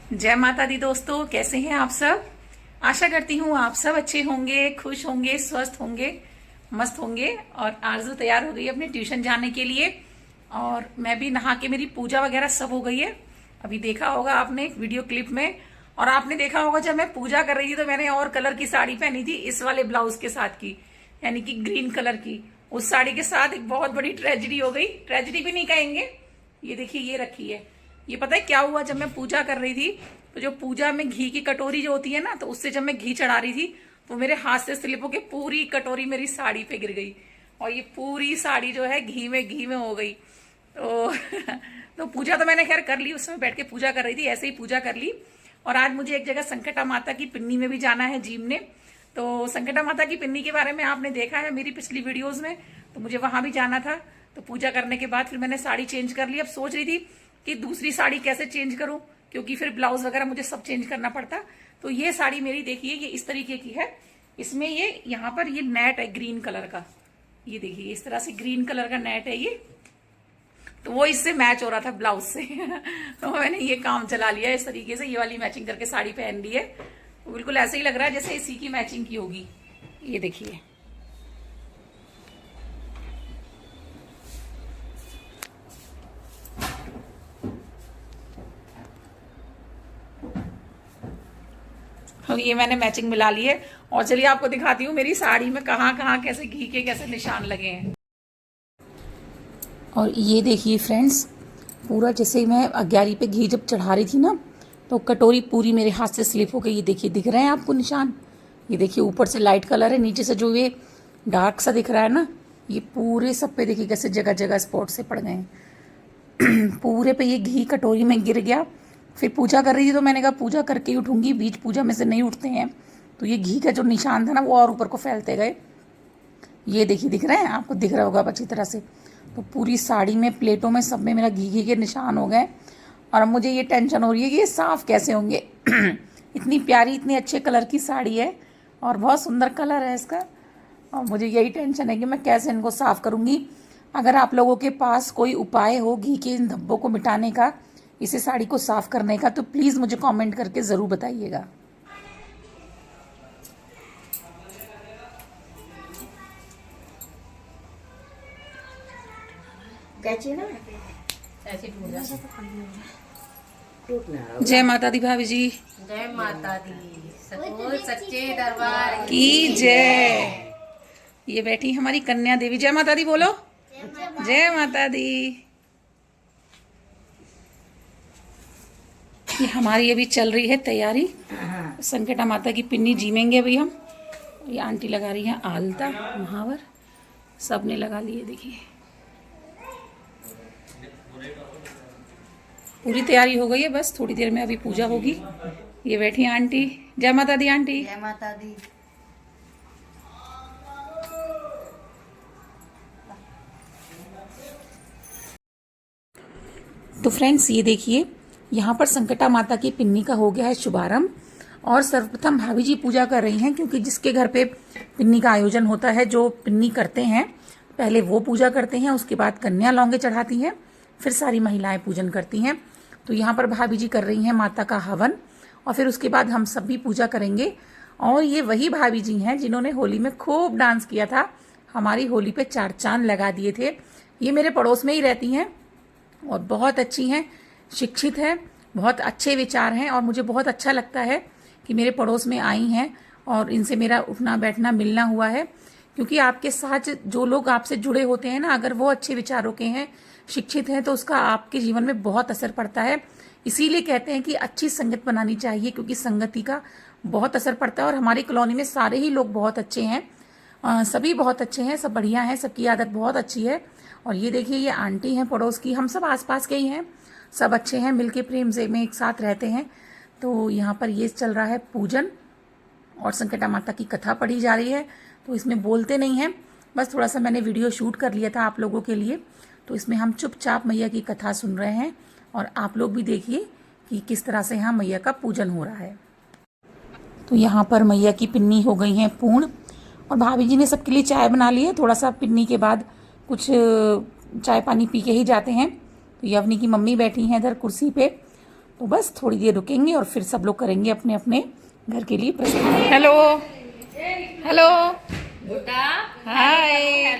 जय माता दी दोस्तों, कैसे हैं आप सब। आशा करती हूँ आप सब अच्छे होंगे, खुश होंगे, स्वस्थ होंगे, मस्त होंगे। और आरजू तैयार हो गई है अपने ट्यूशन जाने के लिए। और मैं भी नहा के, मेरी पूजा वगैरह सब हो गई है। अभी देखा होगा आपने एक वीडियो क्लिप में। और आपने देखा होगा जब मैं पूजा कर रही थी तो मैंने और कलर की साड़ी पहनी थी, इस वाले ब्लाउज के साथ की, यानी कि ग्रीन कलर की। उस साड़ी के साथ एक बहुत बड़ी ट्रेजेडी हो गई, ट्रेजेडी भी नहीं कहेंगे। ये देखिए, ये रखी है। ये पता है क्या हुआ, जब मैं पूजा कर रही थी तो जो पूजा में घी की कटोरी जो होती है ना, तो उससे जब मैं घी चढ़ा रही थी तो मेरे हाथ से स्लिप होके पूरी कटोरी मेरी साड़ी पे गिर गई। और ये पूरी साड़ी जो है घी में हो गई। तो तो पूजा तो मैंने खैर कर ली, उसमें बैठ के पूजा कर रही थी, ऐसे ही पूजा कर ली। और आज मुझे एक जगह संकटा माता की पिन्नी में भी जाना है, जीमने। तो संकटा माता की पिन्नी के बारे में आपने देखा है मेरी पिछली वीडियोज में, तो मुझे वहां भी जाना था। तो पूजा करने के बाद फिर मैंने साड़ी चेंज कर ली। अब सोच रही थी कि दूसरी साड़ी कैसे चेंज करूं, क्योंकि फिर ब्लाउज वगैरह मुझे सब चेंज करना पड़ता। तो ये साड़ी मेरी देखिए, ये इस तरीके की है। इसमें ये यहाँ पर ये नेट है ग्रीन कलर का। ये देखिए, इस तरह से ग्रीन कलर का नेट है ये। तो वो इससे मैच हो रहा था ब्लाउज से। तो मैंने ये काम चला लिया इस तरीके से, ये वाली मैचिंग करके साड़ी पहन ली है। तो बिल्कुल ऐसे ही लग रहा है जैसे इसी की मैचिंग की होगी। ये देखिए, अब ये मैंने मैचिंग मिला ली है। और चलिए आपको दिखाती हूँ मेरी साड़ी में कहाँ कहाँ कैसे घी के कैसे निशान लगे हैं। और ये देखिए फ्रेंड्स, पूरा जैसे मैं अग्यारी पे घी जब चढ़ा रही थी ना, तो कटोरी पूरी मेरे हाथ से स्लिप हो गई। ये देखिए, दिख रहे हैं आपको निशान। ये देखिए, ऊपर से लाइट कलर है, नीचे से जो ये डार्क सा दिख रहा है ना, ये पूरे सब पे देखिए कैसे जगह जगह स्पॉट से पड़ गए हैं। पूरे पे ये घी कटोरी में गिर गया। फिर पूजा कर रही थी तो मैंने कहा पूजा करके ही उठूंगी, बीच पूजा में से नहीं उठते हैं। तो ये घी का जो निशान था ना, वो और ऊपर को फैलते गए। ये देखिए, दिख रहे हैं आपको, दिख रहा होगा अच्छी तरह से। तो पूरी साड़ी में, प्लेटों में, सब में मेरा घी के निशान हो गए। और अब मुझे ये टेंशन हो रही है कि ये साफ़ कैसे होंगे। इतनी प्यारी, इतनी अच्छे कलर की साड़ी है और बहुत सुंदर कलर है इसका। और मुझे यही टेंशन है कि मैं कैसे इनको साफ़ करूँगी। अगर आप लोगों के पास कोई उपाय हो घी के इन धब्बों को मिटाने का, इसे साड़ी को साफ़ करने का, तो प्लीज़ मुझे कमेंट करके ज़रूर बताइएगा। जय माता दी भाभी जी। जय माता दी, सतगुरु सच्चे दरबार की जय। ये बैठी हमारी कन्या देवी। जय माता दी बोलो। जय माता दी। ये हमारी अभी चल रही है तैयारी, संकटा माता की पिन्नी जीमेंगे अभी हम। ये आंटी लगा रही है आलता, महावर, सब ने लगा लिए। देखिए, पूरी तैयारी हो गई है, बस थोड़ी देर में अभी पूजा होगी। ये बैठी है आंटी। जय माता दी आंटी। जय माता दी। तो फ्रेंड्स, ये देखिए, यहाँ पर संकटा माता की पिन्नी का हो गया है शुभारंभ। और सर्वप्रथम भाभी जी पूजा कर रही हैं, क्योंकि जिसके घर पे पिन्नी का आयोजन होता है, जो पिन्नी करते हैं, पहले वो पूजा करते हैं, उसके बाद कन्या लौंगे चढ़ाती हैं, फिर सारी महिलाएं पूजन करती हैं। तो यहाँ पर भाभी जी कर रही हैं माता का हवन, और फिर उसके बाद हम सब भी पूजा करेंगे। और ये वही भाभी जी हैं जिन्होंने होली में खूब डांस किया था, हमारी होली पे 4 चांद लगा दिए थे। ये मेरे पड़ोस में ही रहती हैं और बहुत अच्छी हैं, शिक्षित हैं, बहुत अच्छे विचार हैं। और मुझे बहुत अच्छा लगता है कि मेरे पड़ोस में आई हैं और इनसे मेरा उठना बैठना मिलना हुआ है। क्योंकि आपके साथ जो लोग आपसे जुड़े होते हैं ना, अगर वो अच्छे विचारों के हैं, शिक्षित हैं, तो उसका आपके जीवन में बहुत असर पड़ता है। इसीलिए कहते हैं कि अच्छी संगत बनानी चाहिए, क्योंकि संगति का बहुत असर पड़ता है। और हमारी कॉलोनी में सारे ही लोग बहुत अच्छे हैं, सभी बहुत अच्छे हैं, सब बढ़िया हैं, सबकी आदत बहुत अच्छी है। और ये देखिए, ये आंटी हैं पड़ोस की, हम सब आसपास के ही हैं, सब अच्छे हैं, मिलके प्रेम से में एक साथ रहते हैं। तो यहाँ पर ये चल रहा है पूजन और संकटा माता की कथा पढ़ी जा रही है। तो इसमें बोलते नहीं हैं, बस थोड़ा सा मैंने वीडियो शूट कर लिया था आप लोगों के लिए। तो इसमें हम चुपचाप मैया की कथा सुन रहे हैं और आप लोग भी देखिए कि किस तरह से यहाँ मैया का पूजन हो रहा है। तो यहाँ पर मैया की पिन्नी हो गई हैं पूर्ण, और भाभी जी ने सबके लिए चाय बना ली है। थोड़ा सा पिन्नी के बाद कुछ चाय पानी पी के ही जाते हैं। तो यवनी की मम्मी बैठी हैं इधर कुर्सी पे, तो बस थोड़ी देर रुकेंगे और फिर सब लोग करेंगे अपने अपने घर के लिए प्रस्थान। हेलो हेलो हाय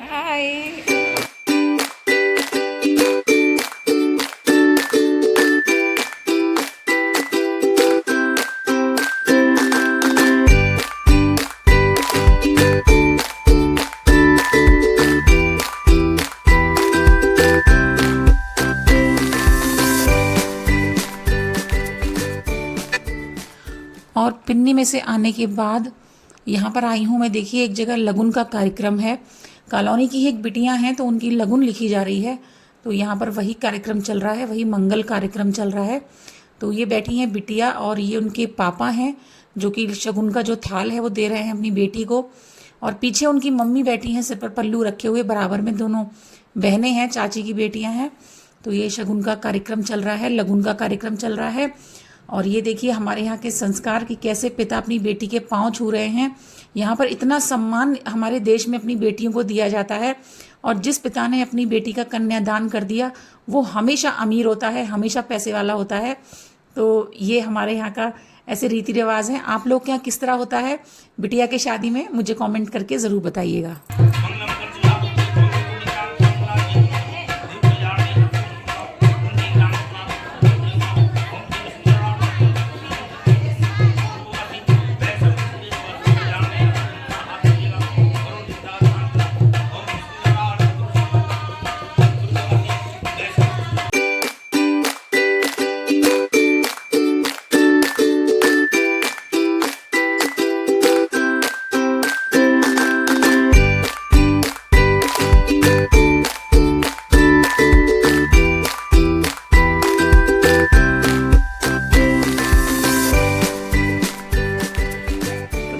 हाय। और पिन्नी में से आने के बाद यहाँ पर आई हूँ मैं। देखिए एक जगह लगुन का कार्यक्रम है, कॉलोनी की एक बिटियाँ हैं तो उनकी लगुन लिखी जा रही है। तो यहाँ पर वही कार्यक्रम चल रहा है, वही मंगल कार्यक्रम चल रहा है। तो ये बैठी हैं बिटिया और ये उनके पापा हैं जो कि शगुन का जो थाल है वो दे रहे हैं अपनी बेटी को। और पीछे उनकी मम्मी बैठी हैं सिर पर पल्लू रखे हुए, बराबर में दोनों बहनें हैं, चाची की बेटियाँ हैं। तो ये शगुन का कार्यक्रम चल रहा है, लगुन का कार्यक्रम चल रहा है। और ये देखिए हमारे यहाँ के संस्कार कि कैसे पिता अपनी बेटी के पाँव छू रहे हैं। यहाँ पर इतना सम्मान हमारे देश में अपनी बेटियों को दिया जाता है और जिस पिता ने अपनी बेटी का कन्यादान कर दिया वो हमेशा अमीर होता है, हमेशा पैसे वाला होता है। तो ये हमारे यहाँ का ऐसे रीति रिवाज हैं। आप लोग के यहाँ किस तरह होता है बिटिया के शादी में, मुझे कमेंट करके ज़रूर बताइएगा।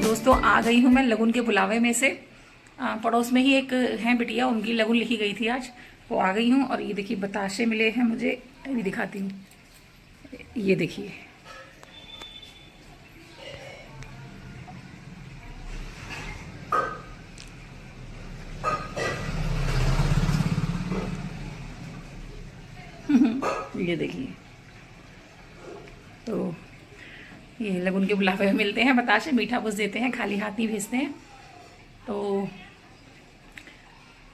दोस्तों आ गई हूँ मैं लगुन के बुलावे में से। पड़ोस में ही एक हैं बिटिया, उनकी लगुन लिखी गई थी आज, वो आ गई हूँ। और ये देखिए बताशे मिले हैं मुझे, अभी दिखाती हूँ। ये देखिए ये देखिए। तो ये लगुन के बुलावे में मिलते हैं बताशे, मीठा कुछ देते हैं, खाली हाथ नहीं भेजते हैं। तो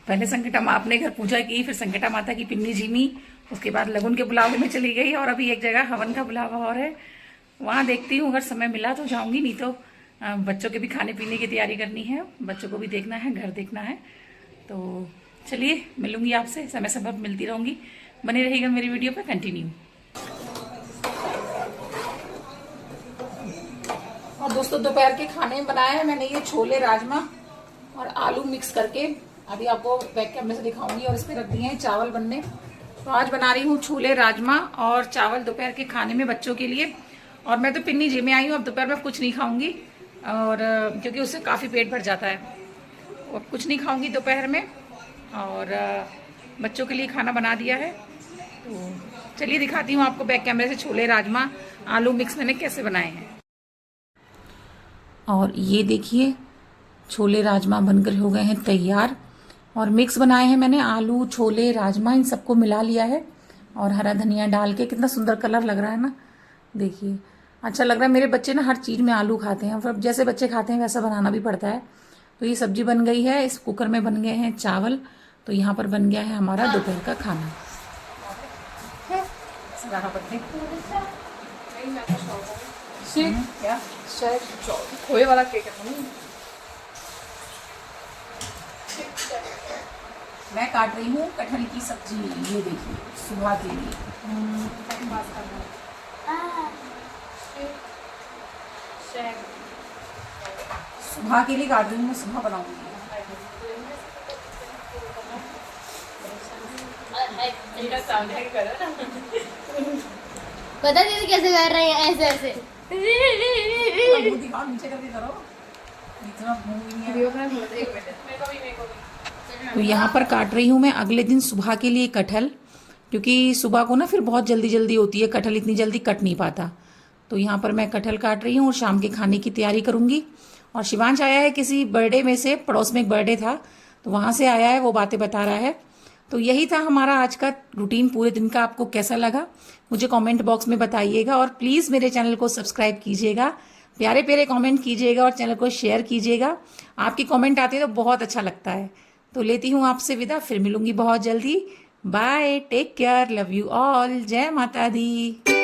पहले संकटा माँ अपने घर पूजा की, फिर संकटा माता की पिन्नी झीमी, उसके बाद लगुन के बुलावे में चली गई। और अभी एक जगह हवन का बुलावा और है, वहाँ देखती हूँ, अगर समय मिला तो जाऊँगी, नहीं तो बच्चों के भी खाने पीने की तैयारी करनी है, बच्चों को भी देखना है, घर देखना है। तो चलिए मिलूंगी आपसे, समय समय मिलती रहूँगी, बने रहिएगा मेरी वीडियो पर कंटिन्यू। और दोस्तों दोपहर के खाने में बनाया है मैंने ये छोले राजमा और आलू मिक्स करके, अभी आपको बैक कैमरे से दिखाऊंगी। और इसमें रख दिए हैं चावल बनने। तो आज बना रही हूँ छोले राजमा और चावल दोपहर के खाने में बच्चों के लिए। और मैं तो पिन्नी जी में आई हूँ, अब दोपहर में कुछ नहीं खाऊंगी, और क्योंकि उससे काफ़ी पेट भर जाता है, अब कुछ नहीं खाऊंगी दोपहर में। और बच्चों के लिए खाना बना दिया है। तो चलिए दिखाती हूँ आपको बैक कैमरे से छोले राजमा आलू मिक्स मैंने कैसे बनाए हैं। और ये देखिए छोले राजमा बनकर हो गए हैं तैयार। और मिक्स बनाए हैं मैंने, आलू छोले राजमा इन सबको मिला लिया है और हरा धनिया डाल के। कितना सुंदर कलर लग रहा है ना, देखिए अच्छा लग रहा है। मेरे बच्चे ना हर चीज़ में आलू खाते हैं, फिर जैसे बच्चे खाते हैं वैसा बनाना भी पड़ता है। तो ये सब्जी बन गई है, इस कुकर में बन गए हैं चावल। तो यहाँ पर बन गया है हमारा दोपहर का खाना। खोए वाला केक है। मैं काट रही हूँ कटहल की सब्जी, ये देखिए सुबह के लिए। सुबह के लिए काट रही हूँ, सुबह बनाऊंगी। पता नहीं कैसे कर रहे हैं ऐसे ऐसे। तो यहाँ पर काट रही हूँ मैं अगले दिन सुबह के लिए कटहल, क्योंकि सुबह को ना फिर बहुत जल्दी जल्दी होती है, कटहल इतनी जल्दी कट नहीं पाता। तो यहाँ पर मैं कटहल काट रही हूँ और शाम के खाने की तैयारी करूँगी। और शिवांश आया है किसी बर्थडे में से, पड़ोस में एक बर्थडे था तो वहाँ से आया है, वो बातें बता रहा है। तो यही था हमारा आज का रूटीन पूरे दिन का। आपको कैसा लगा मुझे कमेंट बॉक्स में बताइएगा, और प्लीज़ मेरे चैनल को सब्सक्राइब कीजिएगा, प्यारे प्यारे कमेंट कीजिएगा और चैनल को शेयर कीजिएगा। आपकी कमेंट आते हैं तो बहुत अच्छा लगता है। तो लेती हूँ आपसे विदा, फिर मिलूंगी बहुत जल्दी। Bye, take care, love you all, जय माता दी।